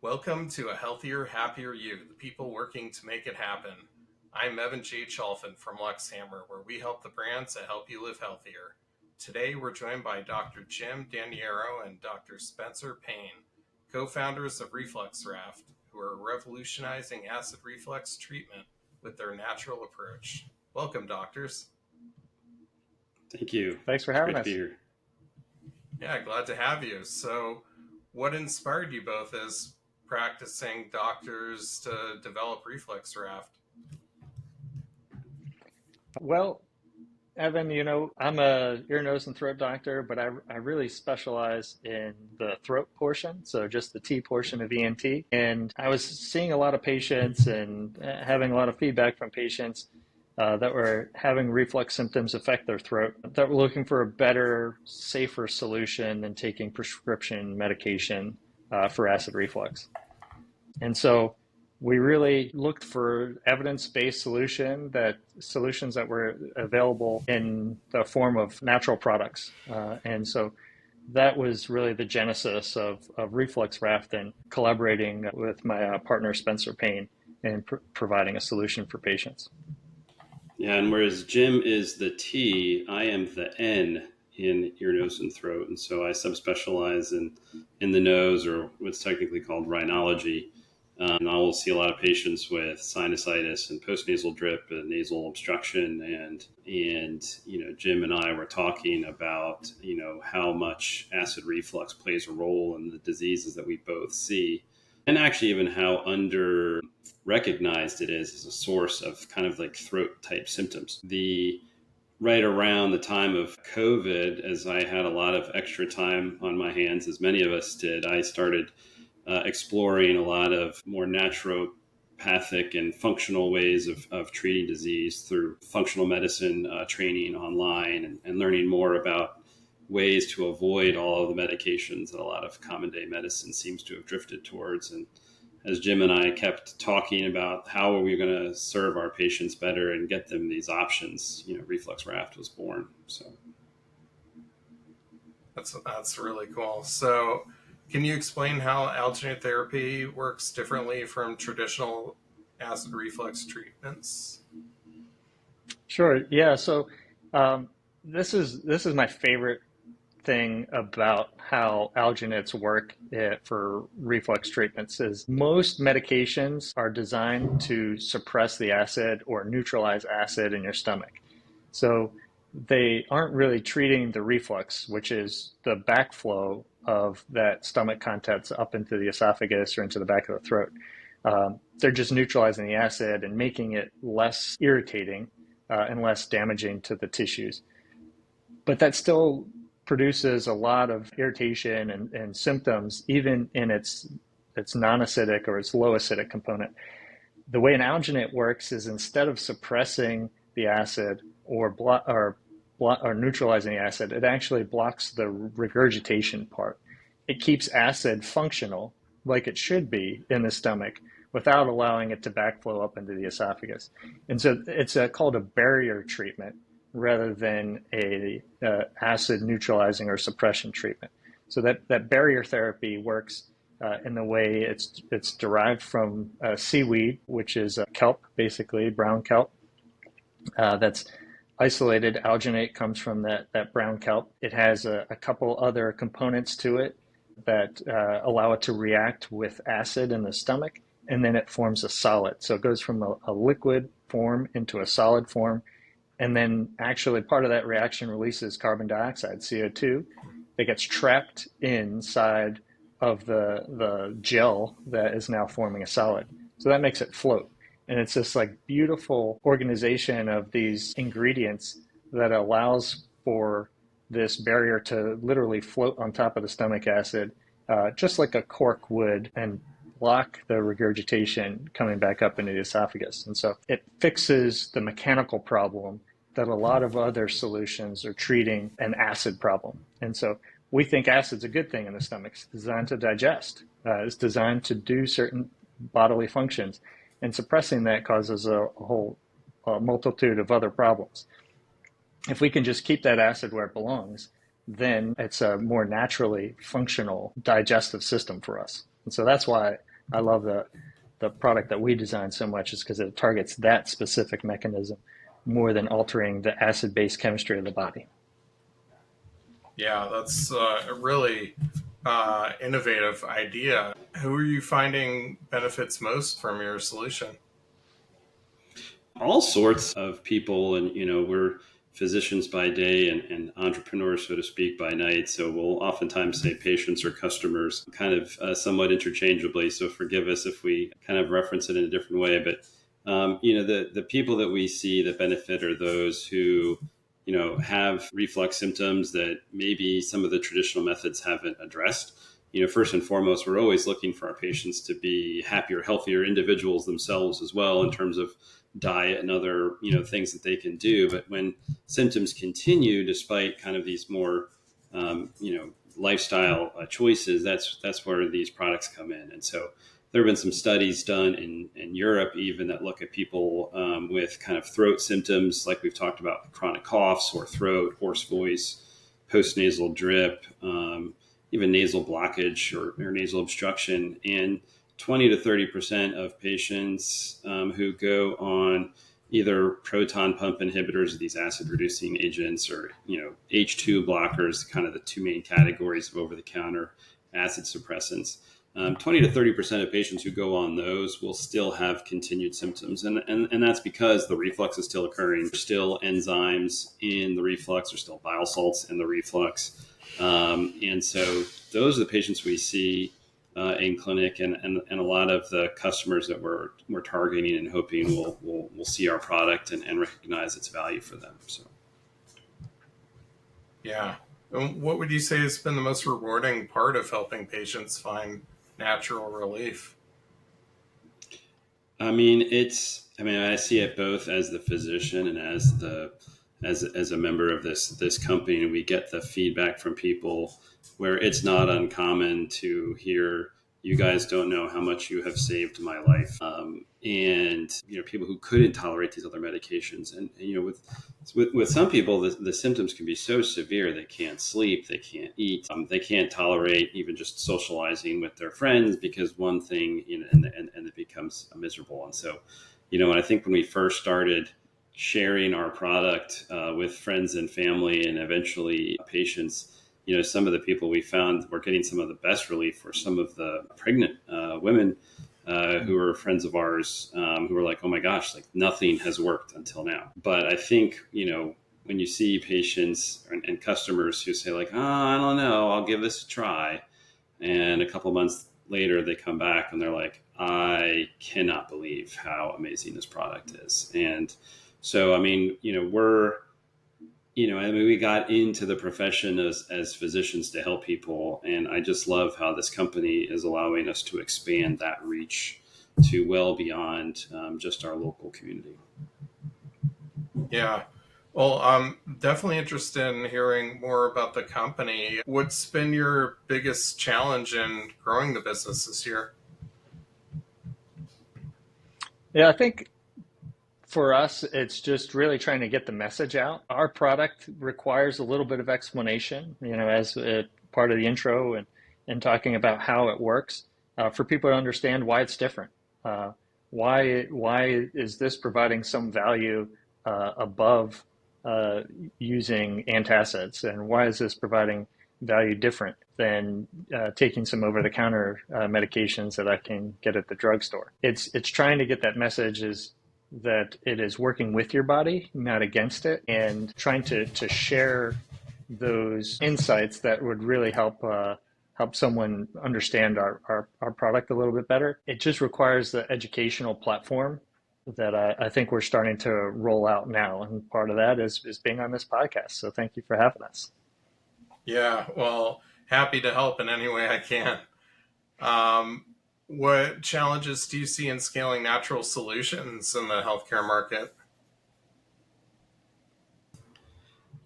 Welcome to A Healthier, Happier You, the people working to make it happen. I'm Evan J. Cholfin from Luxhammer, where we help the brands that help you live healthier. Today, we're joined by Dr. Jim Daniero and Dr. Spencer Payne, co-founders of Reflux Raft, who are revolutionizing acid reflux treatment with their natural approach. Welcome, doctors. Thank you. Thanks for It's having great us. to be here. Yeah, glad to have you. So, what inspired you both as practicing doctors to develop Reflux Raft? Well, Evan, I'm a ear, nose, and throat doctor, but I really specialize in the throat portion, so just the T portion of ENT. And I was seeing a lot of patients and having a lot of feedback from patients that were having reflux symptoms affect their throat, that were looking for a better, safer solution than taking prescription medication for acid reflux. And so we really looked for evidence-based solutions that were available in the form of natural products. And so that was really the genesis of Reflux Raft and collaborating with my partner, Spencer Payne, in providing a solution for patients. Yeah, and whereas Jim is the T, I am the N in ear, nose, and throat. And so I subspecialize in the nose, or what's technically called rhinology. And I will see a lot of patients with sinusitis and postnasal drip and nasal obstruction. And Jim and I were talking about, how much acid reflux plays a role in the diseases that we both see. And actually even how under recognized it is as a source of kind of like throat type symptoms. Right around the time of COVID, as I had a lot of extra time on my hands, as many of us did, I started exploring a lot of more naturopathic and functional ways of treating disease through functional medicine training online and learning more about ways to avoid all of the medications that a lot of common day medicine seems to have drifted towards. And as Jim and I kept talking about how are we going to serve our patients better and get them these options, Reflux Raft was born. So That's really cool. So, can you explain how alginate therapy works differently from traditional acid reflux treatments? Sure. Yeah. So this is my favorite thing about how alginates work for reflux treatments is most medications are designed to suppress the acid or neutralize acid in your stomach. So they aren't really treating the reflux, which is the backflow of that stomach contents up into the esophagus or into the back of the throat. They're just neutralizing the acid and making it less irritating and less damaging to the tissues. But that still produces a lot of irritation and symptoms, even in its non-acidic or its low acidic component. The way an alginate works is instead of suppressing the acid or neutralizing the acid, it actually blocks the regurgitation part. It keeps acid functional like it should be in the stomach without allowing it to backflow up into the esophagus. And so it's called a barrier treatment rather than a acid neutralizing or suppression treatment. So that barrier therapy works in the way it's derived from seaweed, which is kelp, basically brown kelp. That's isolated. Alginate comes from that brown kelp. It has a couple other components to it that allow it to react with acid in the stomach, and then it forms a solid. So it goes from a liquid form into a solid form. And then actually part of that reaction releases carbon dioxide, CO2, that gets trapped inside of the gel that is now forming a solid. So that makes it float. And it's this like beautiful organization of these ingredients that allows for this barrier to literally float on top of the stomach acid, just like a cork would, and block the regurgitation coming back up into the esophagus. And so it fixes the mechanical problem that a lot of other solutions are treating an acid problem. And so we think acid's a good thing in the stomach. It's designed to digest. It's designed to do certain bodily functions. And suppressing that causes a whole multitude of other problems. If we can just keep that acid where it belongs, then it's a more naturally functional digestive system for us. And so that's why I love the product that we designed so much is because it targets that specific mechanism more than altering the acid-base chemistry of the body. Yeah, that's a really innovative idea. Who are you finding benefits most from your solution? All sorts of people, and we're physicians by day and entrepreneurs, so to speak, by night. So we'll oftentimes say patients or customers kind of somewhat interchangeably. So forgive us if we kind of reference it in a different way. But the people that we see that benefit are those who have reflux symptoms that maybe some of the traditional methods haven't addressed. First and foremost, we're always looking for our patients to be happier, healthier individuals themselves as well, in terms of diet and other things that they can do. But when symptoms continue despite kind of these more lifestyle choices, that's where these products come in. And so there have been some studies done in Europe even that look at people with kind of throat symptoms, like we've talked about, chronic cough, sore throat, hoarse voice, postnasal drip, even nasal blockage or nasal obstruction. And 20 to 30% of patients who go on either proton pump inhibitors, these acid reducing agents, or H2 blockers, kind of the two main categories of over the counter acid suppressants. 20 to 30% of patients who go on those will still have continued symptoms. And that's because the reflux is still occurring. There's still enzymes in the reflux, there's still bile salts in the reflux. And so those are the patients we see in clinic, and a lot of the customers that we're targeting and hoping will see our product and recognize its value for them. So, Yeah. And what would you say has been the most rewarding part of helping patients find natural relief? I mean, I see it both as the physician and as a member of this company, and we get the feedback from people where it's not uncommon to hear, "You guys don't know how much you have saved my life," and people who couldn't tolerate these other medications, and with some people, the symptoms can be so severe they can't sleep, they can't eat, they can't tolerate even just socializing with their friends because one thing, and it becomes miserable. And so, and I think when we first started sharing our product with friends and family and eventually patients, some of the people we found were getting some of the best relief were some of the pregnant women who were friends of ours, who were like, "Oh my gosh, like nothing has worked until now." But I think, when you see patients and customers who say like, "Oh, I don't know, I'll give this a try," and a couple months later they come back and they're like, "I cannot believe how amazing this product is." And so, we got into the profession as physicians to help people. And I just love how this company is allowing us to expand that reach to well beyond just our local community. Yeah. Well, I'm definitely interested in hearing more about the company. What's been your biggest challenge in growing the business this year? Yeah, I think for us, it's just really trying to get the message out. Our product requires a little bit of explanation, as part of the intro and talking about how it works, for people to understand why it's different. Why is this providing some value above using antacids, and why is this providing value different than taking some over-the-counter medications that I can get at the drugstore? It's trying to get that message is that it is working with your body, not against it, and trying to share those insights that would really help someone understand our product a little bit better. It just requires the educational platform that I think we're starting to roll out now. And part of that is being on this podcast. So thank you for having us. Yeah, well, happy to help in any way I can. What challenges do you see in scaling natural solutions in the healthcare market?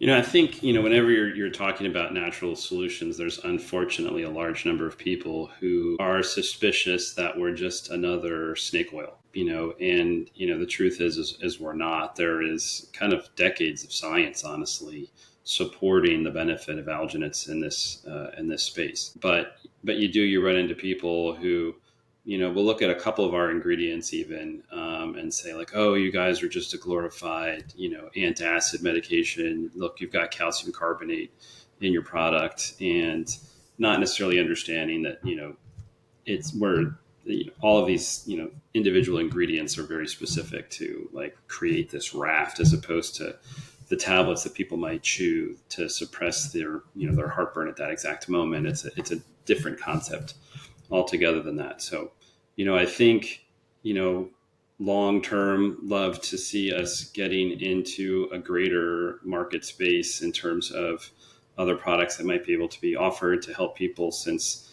I think, whenever you're talking about natural solutions, there's unfortunately a large number of people who are suspicious that we're just another snake oil, and, the truth is we're not. There is kind of decades of science, honestly, supporting the benefit of alginates in this space. But you run into people who we'll look at a couple of our ingredients even, and say like, oh, you guys are just a glorified, antacid medication. Look, you've got calcium carbonate in your product, and not necessarily understanding that, it's where all of these, individual ingredients are very specific to like create this raft, as opposed to the tablets that people might chew to suppress their, their heartburn at that exact moment. It's a different concept altogether than that. So, I think, long term, love to see us getting into a greater market space in terms of other products that might be able to be offered to help people, since,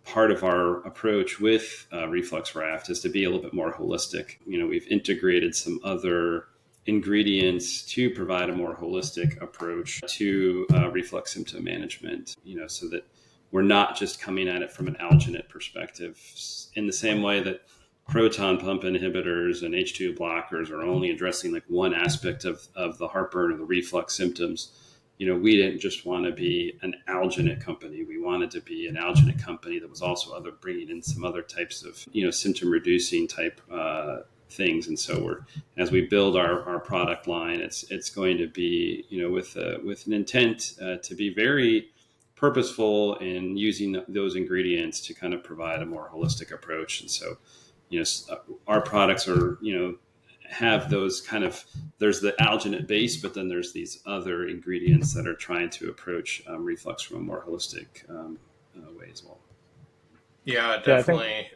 part of our approach with Reflux Raft is to be a little bit more holistic. We've integrated some other ingredients to provide a more holistic approach to reflux symptom management, so that we're not just coming at it from an alginate perspective, in the same way that proton pump inhibitors and H2 blockers are only addressing like one aspect of the heartburn or the reflux symptoms. We didn't just want to be an alginate company. We wanted to be an alginate company that was also bringing in some other types of, symptom reducing type things. And so as we build our product line, it's going to be, with an intent to be very purposeful in using those ingredients to kind of provide a more holistic approach. And so, our products are, have those kind of, there's the alginate base, but then there's these other ingredients that are trying to approach reflux from a more holistic way as well. Yeah, Yeah, I think definitely.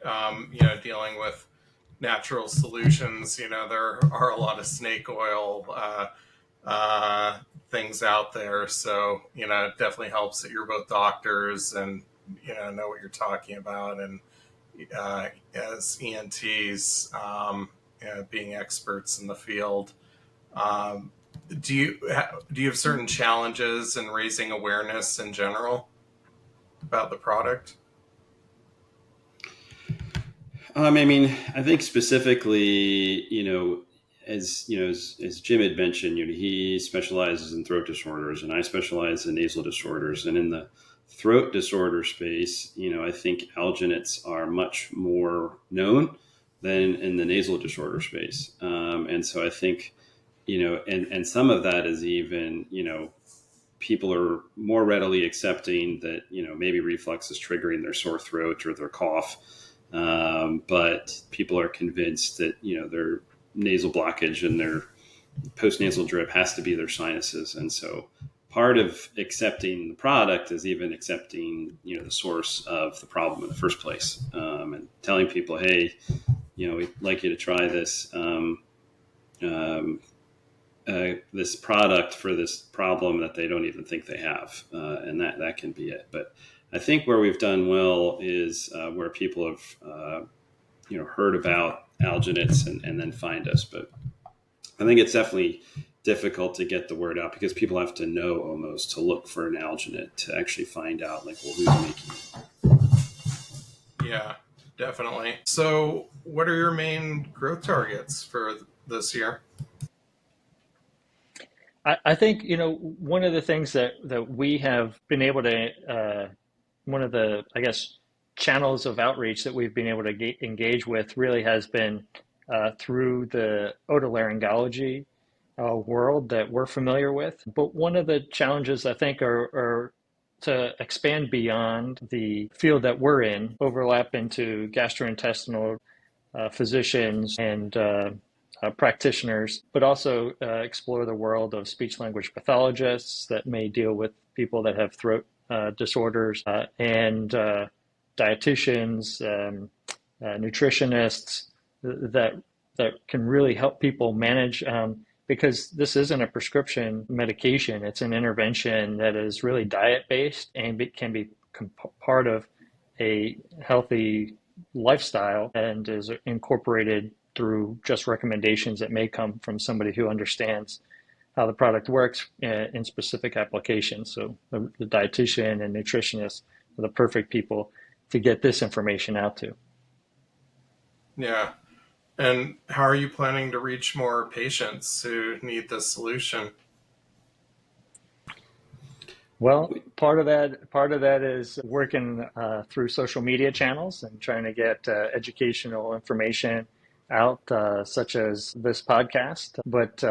Dealing with natural solutions, there are a lot of snake oil things out there. So, it definitely helps that you're both doctors and, know what you're talking about. And as ENTs, being experts in the field, um, do you have certain challenges in raising awareness in general about the product? I think specifically, as Jim had mentioned, he specializes in throat disorders, and I specialize in nasal disorders. And in the throat disorder space, I think alginates are much more known than in the nasal disorder space. And so I think, and some of that is even, people are more readily accepting that, maybe reflux is triggering their sore throat or their cough. But people are convinced that, their nasal blockage and their postnasal drip has to be their sinuses. And so part of accepting the product is even accepting, the source of the problem in the first place, and telling people, hey, we'd like you to try this, this product for this problem that they don't even think they have. And that can be it. But I think where we've done well is where people have, heard about alginates and then find us. But I think it's definitely difficult to get the word out, because people have to know almost to look for an alginate to actually find out, like, well, who's making it. Yeah, definitely. So, what are your main growth targets for this year? I think one of the things that we have been able to one of the, I guess, channels of outreach that we've been able to engage with really has been through the otolaryngology world that we're familiar with. But one of the challenges I think are to expand beyond the field that we're in, overlap into gastrointestinal physicians and practitioners, but also explore the world of speech language pathologists that may deal with people that have throat disorders, and dietitians, nutritionists that can really help people manage, because this isn't a prescription medication. It's an intervention that is really diet based and can be part of a healthy lifestyle and is incorporated through just recommendations that may come from somebody who understands how the product works in specific applications. So the dietitian and nutritionist are the perfect people to get this information out to. Yeah. And how are you planning to reach more patients who need this solution? Well, part of that is working through social media channels and trying to get educational information out, such as this podcast. But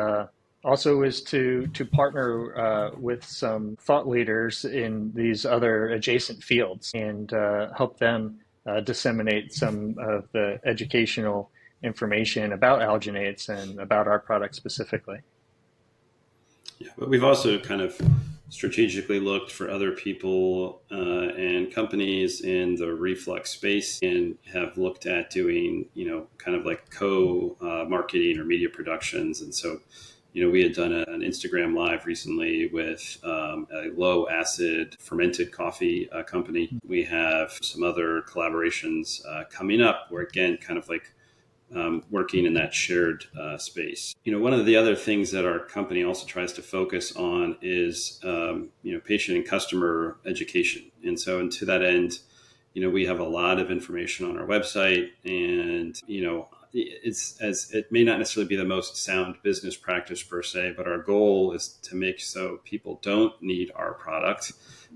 also is to partner with some thought leaders in these other adjacent fields and help them disseminate some of the educational information about alginates and about our product specifically. Yeah, but we've also kind of strategically looked for other people and companies in the reflux space and have looked at doing, kind of like co-marketing or media productions. And so, we had done an Instagram live recently with a low acid fermented coffee company. We have some other collaborations coming up where, again, kind of like working in that shared space. One of the other things that our company also tries to focus on is, patient and customer education. And so, and to that end, we have a lot of information on our website, and, it may not necessarily be the most sound business practice per se, but our goal is to make so people don't need our product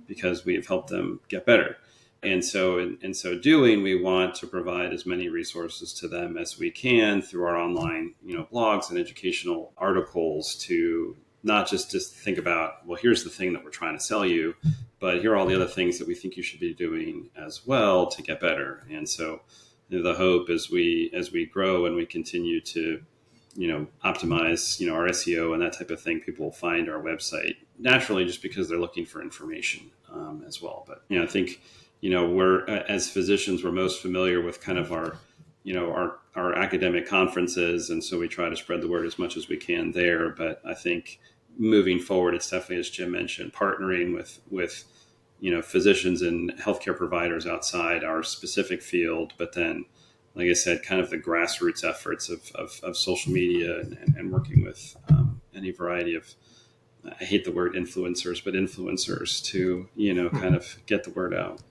because we've helped them get better. And so in so doing, we want to provide as many resources to them as we can through our online, blogs and educational articles to not just think about, well, here's the thing that we're trying to sell you, but here are all the other things that we think you should be doing as well to get better. And so the hope as we grow and we continue to, optimize, our SEO and that type of thing, people will find our website naturally just because they're looking for information as well. But, I think, we're, as physicians, we're most familiar with kind of our academic conferences. And so we try to spread the word as much as we can there. But I think moving forward, it's definitely, as Jim mentioned, partnering with physicians and healthcare providers outside our specific field. But then, like I said, kind of the grassroots efforts of social media and working with any variety of, I hate the word influencers, but influencers to, kind of get the word out.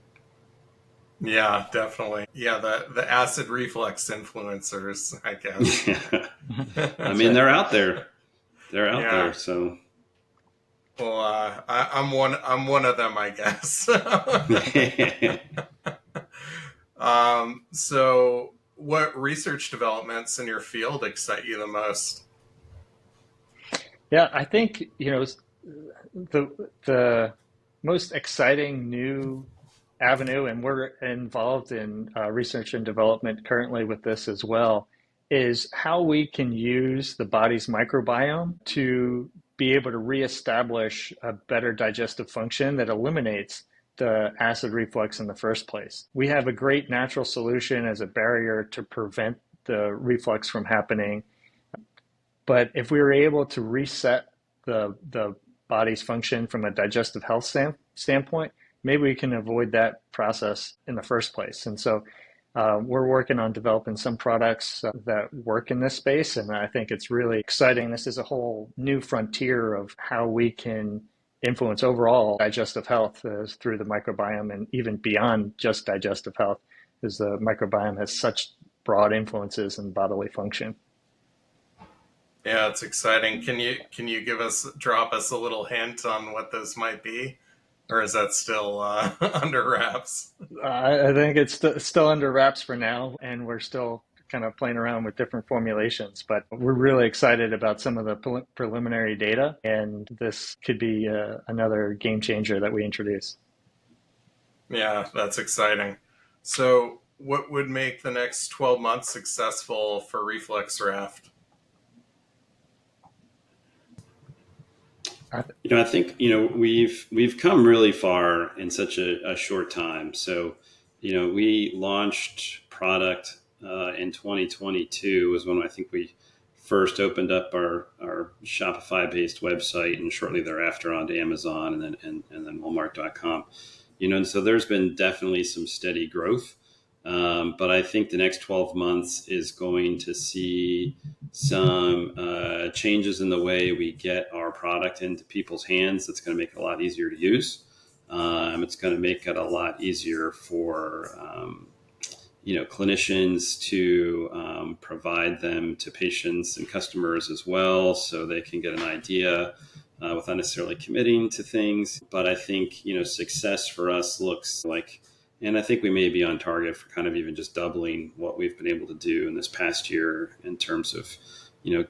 Yeah, definitely. Yeah, the acid reflux influencers, I guess. Yeah. I mean, they're out there. They're out there. So, well, I'm one of them, I guess. So, what research developments in your field excite you the most? Yeah, I think, the most exciting new avenue, and we're involved in research and development currently with this as well, is how we can use the body's microbiome to be able to reestablish a better digestive function that eliminates the acid reflux in the first place. We have a great natural solution as a barrier to prevent the reflux from happening. But if we were able to reset the body's function from a digestive health standpoint, maybe we can avoid that process in the first place. And so we're working on developing some products that work in this space. And I think it's really exciting. This is a whole new frontier of how we can influence overall digestive health through the microbiome, and even beyond just digestive health, as the microbiome has such broad influences in bodily function. Yeah, it's exciting. Can you drop us a little hint on what those might be? Or is that still under wraps? I think it's still under wraps for now, and we're still kind of playing around with different formulations. But we're really excited about some of the preliminary data, and this could be another game changer that we introduce. Yeah, that's exciting. So, what would make the next 12 months successful for Reflux Raft? I think, we've come really far in such a short time. So, we launched product in 2022 was when I think we first opened up our Shopify based website, and shortly thereafter onto Amazon and then Walmart.com. And so there's been definitely some steady growth. But I think the next 12 months is going to see some changes in the way we get our product into people's hands. That's going to make it a lot easier to use. It's going to make it a lot easier for clinicians to provide them to patients and customers as well, so they can get an idea without necessarily committing to things. But I think, success for us looks like, and I think we may be on target for kind of even just doubling what we've been able to do in this past year in terms of,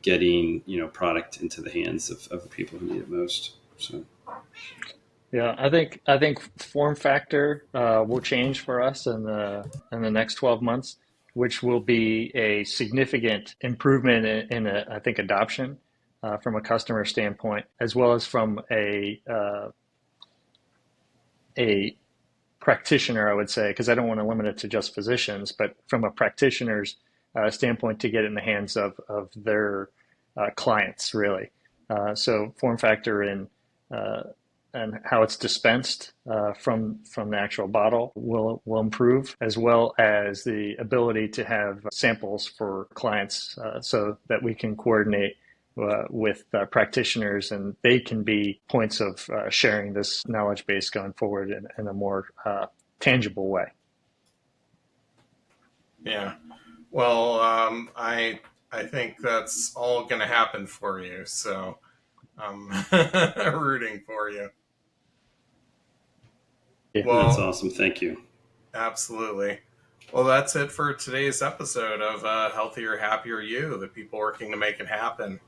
getting, product into the hands of the people who need it most. So. Yeah, I think form factor will change for us in the next 12 months, which will be a significant improvement in I think adoption from a customer standpoint, as well as from a practitioner, I would say, because I don't want to limit it to just physicians, but from a practitioner's standpoint to get it in the hands of their clients, really. So form factor uh, and how it's dispensed from the actual bottle will improve, as well as the ability to have samples for clients so that we can coordinate with practitioners, and they can be points of sharing this knowledge base going forward in a more tangible way. Yeah. Well, I think that's all going to happen for you. So I'm rooting for you. Yeah. That's Well, awesome. Thank you. absolutely. Well, that's it for today's episode of Healthier, Happier You, the people working to make it happen.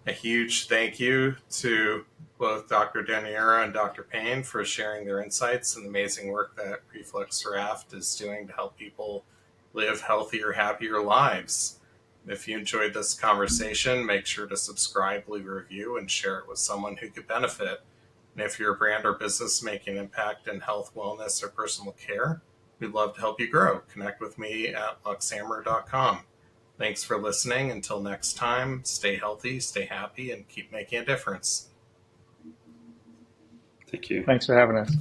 A huge thank you to both Dr. Daniero and Dr. Payne for sharing their insights and the amazing work that Reflux Raft is doing to help people live healthier, happier lives. If you enjoyed this conversation, make sure to subscribe, leave a review, and share it with someone who could benefit. And if you're a brand or business making an impact in health, wellness, or personal care, we'd love to help you grow. Connect with me at luxhammer.com. Thanks for listening. Until next time, stay healthy, stay happy, and keep making a difference. Thank you. Thanks for having us.